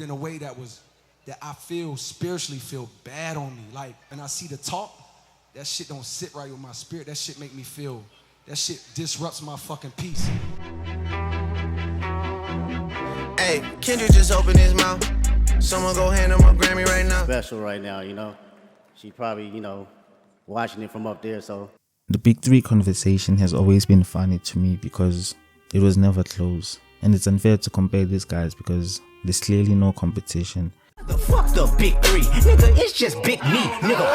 in a way that I feel spiritually feel bad on me. Like, and I see the talk, that shit don't sit right with my spirit. That shit make me feel, that shit disrupts my fucking peace. Hey, Kendrick just opened his mouth. Someone go hand him a Grammy right now. Special right now, you know. She probably, you know, watching it from up there, so. The Big Three conversation has always been funny to me because it was never close. And it's unfair to compare these guys because there's clearly no competition. The fuck the Big Three, nigga, it's just Big Me, nigga.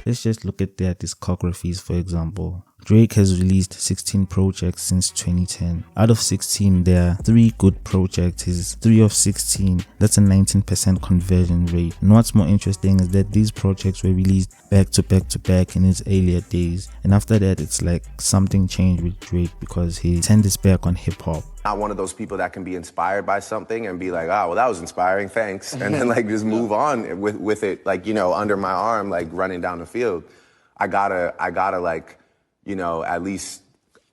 Let's just look at their discographies, for example. Drake has released 16 projects since 2010. Out of 16, there are 3 good projects. His 3 of 16, that's a 19% conversion rate. And what's more interesting is that these projects were released back to back to back in his earlier days. And after that, it's like something changed with Drake because he turned his back on hip hop. Not one of those people that can be inspired by something and be like, oh, well, that was inspiring, thanks. And then like just move on with it, like, you know, under my arm, like running down the field. I gotta like, you know, at least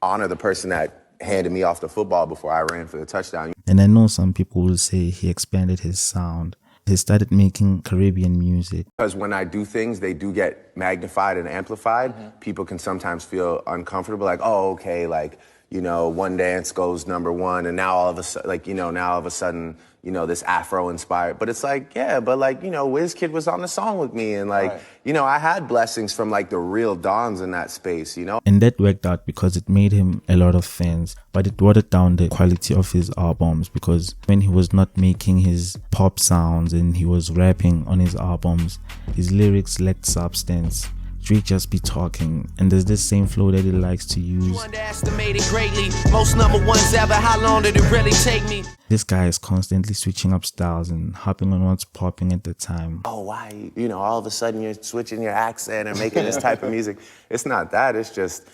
honor the person that handed me off the football before I ran for the touchdown. And I know some people will say he expanded his sound. He started making Caribbean music. Because when I do things, they do get magnified and amplified. People can sometimes feel uncomfortable, like, oh, okay, like, you know, One Dance goes #1, and now all of a sudden, like, you know, now all of a sudden, you know, this Afro-inspired. But it's like, yeah, but like, you know, Wizkid was on the song with me, and like, you know, I had blessings from like the real dons in that space, you know? And that worked out because it made him a lot of fans, but it watered down the quality of his albums because when he was not making his pop sounds and he was rapping on his albums, his lyrics lacked substance. Drake just be talking, and there's this same flow that he likes to use. You underestimated greatly. Most #1s ever. How long did it really take me? This guy is constantly switching up styles and hopping on what's popping at the time. Oh, why, you know, all of a sudden you're switching your accent and making this type of music. It's not that, it's just,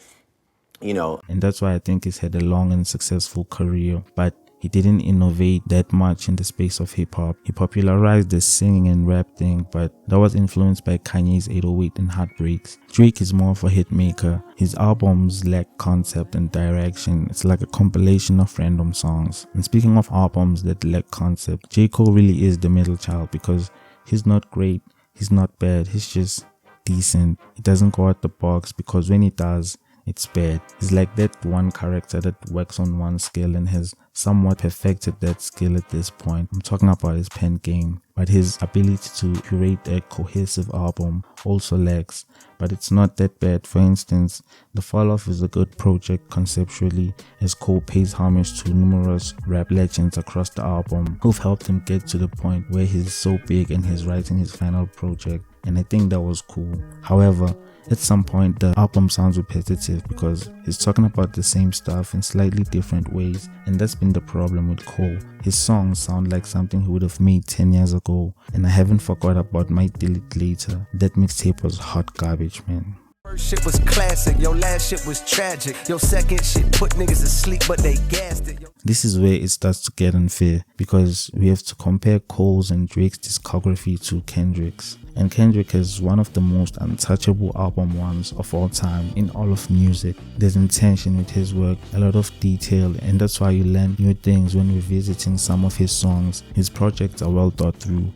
you know. And that's why I think he's had a long and successful career, but he didn't innovate that much in the space of hip-hop. He popularized the singing and rap thing, but that was influenced by Kanye's 808 and Heartbreaks. Drake is more of a hit maker. His albums lack concept and direction. It's like a compilation of random songs. And speaking of albums that lack concept, J. Cole really is the middle child because he's not great, he's not bad, he's just decent. He doesn't go out the box because when he does, it's bad. He's like that one character that works on one skill and has somewhat perfected that skill at this point. I'm talking about his pen game, but his ability to curate a cohesive album also lacks, but it's not that bad. For instance, The Fall Off is a good project conceptually, as Cole pays homage to numerous rap legends across the album who've helped him get to the point where he's so big and he's writing his final project, and I think that was cool. However, at some point the album sounds repetitive because he's talking about the same stuff in slightly different ways, and that's been the problem with Cole. His songs sound like something he would have made 10 years ago, and I haven't forgot about My Delete Later. That mixtape was hot garbage, man. First shit was classic, your last shit was tragic. Your second shit put niggas to sleep, but they gassed it. This is where it starts to get unfair because we have to compare Cole's and Drake's discography to Kendrick's. And Kendrick has one of the most untouchable album ones of all time in all of music. There's intention with his work, a lot of detail, and that's why you learn new things when revisiting some of his songs. His projects are well thought through.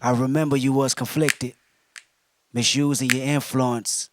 I remember you was conflicted, misusing your influence.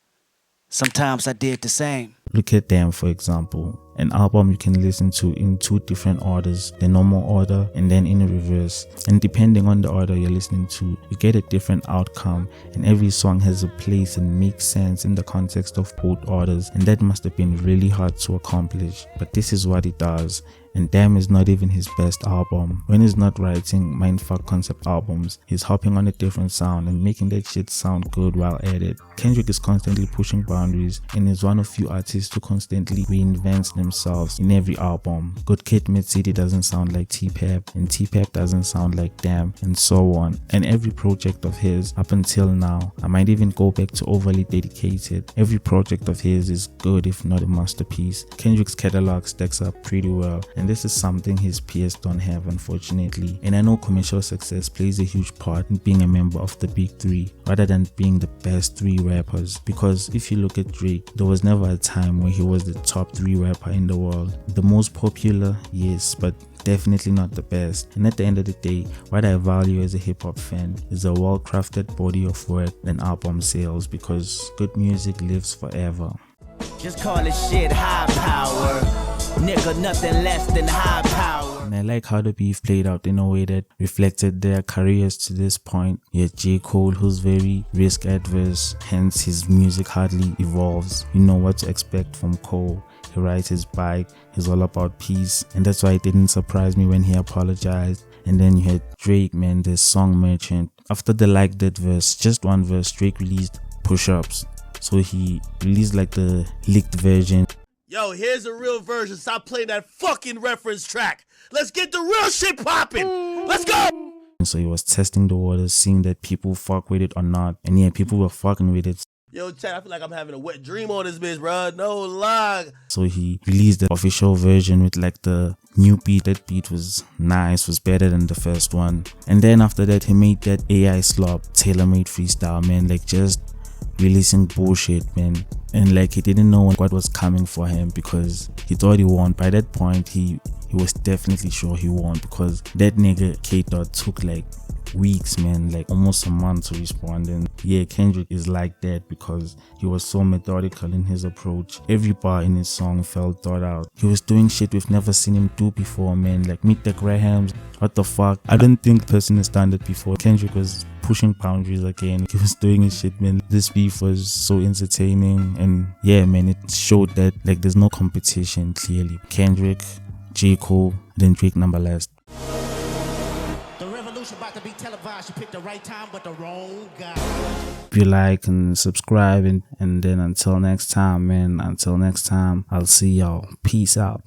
Sometimes I did the same. Look at Damn, for example, an album you can listen to in 2 different orders, the normal order and then in reverse, and depending on the order you're listening to, you get a different outcome, and every song has a place and makes sense in the context of both orders, and that must have been really hard to accomplish, but this is what he does. And Damn is not even his best album. When he's not writing mindfuck concept albums, he's hopping on a different sound and making that shit sound good while at it. Kendrick is constantly pushing boundaries and is one of few artists who constantly reinvents themselves in every album. Good Kid, Mid-City doesn't sound like T-Pap, and T-Pap doesn't sound like Damn, and so on. And every project of his up until now, I might even go back to Overly Dedicated, every project of his is good if not a masterpiece. Kendrick's catalog stacks up pretty well, and and this is something his peers don't have, unfortunately. And I know commercial success plays a huge part in being a member of the big three rather than being the best three rappers, because if you look at Drake, there was never a time where he was the top 3 rapper in the world. The most popular, yes, but definitely not the best. And at the end of the day, what I value as a hip-hop fan is a well-crafted body of work and album sales, because good music lives forever. Just call it shit high power. Nigga, nothing less than high power. And I like how the beef played out in a way that reflected their careers to this point. You had J. Cole, who's very risk adverse, hence his music hardly evolves. You know what to expect from Cole. He rides his bike, he's all about peace, and that's why it didn't surprise me when he apologized. And then you had Drake, man, this song Merchant. After the Like That verse, just one verse, Drake released Push Ups. So he released like the leaked version. Yo, here's a real version. Stop playing that fucking reference track. Let's get the real shit popping. Let's go. So he was testing the waters, seeing that people fuck with it or not. And yeah, people were fucking with it. Yo, Chad, I feel like I'm having a wet dream on this bitch, bro. No lie. So he released the official version with like the new beat. That beat was nice, was better than the first one. And then after that, he made that AI slop, tailor-made freestyle, man. Like just releasing bullshit, man. And like he didn't know what was coming for him, because he thought he won. By that point, he was definitely sure he won, because that nigga K.dot took like weeks, man, like almost a month to respond. And yeah, Kendrick is like that because he was so methodical in his approach. Every bar in his song felt thought out. He was doing shit we've never seen him do before, man. Like Meet the Grahams, what the fuck? I don't think the person has done that before. Kendrick was pushing boundaries again. He was doing his shit, man. This beef was so entertaining, and yeah, man, it showed that like there's no competition clearly. Kendrick, J. Cole, then Drake number last. About to be televised. You picked the right time but the wrong guy. If you like and subscribe, and then until next time, man, I'll see y'all. Peace out.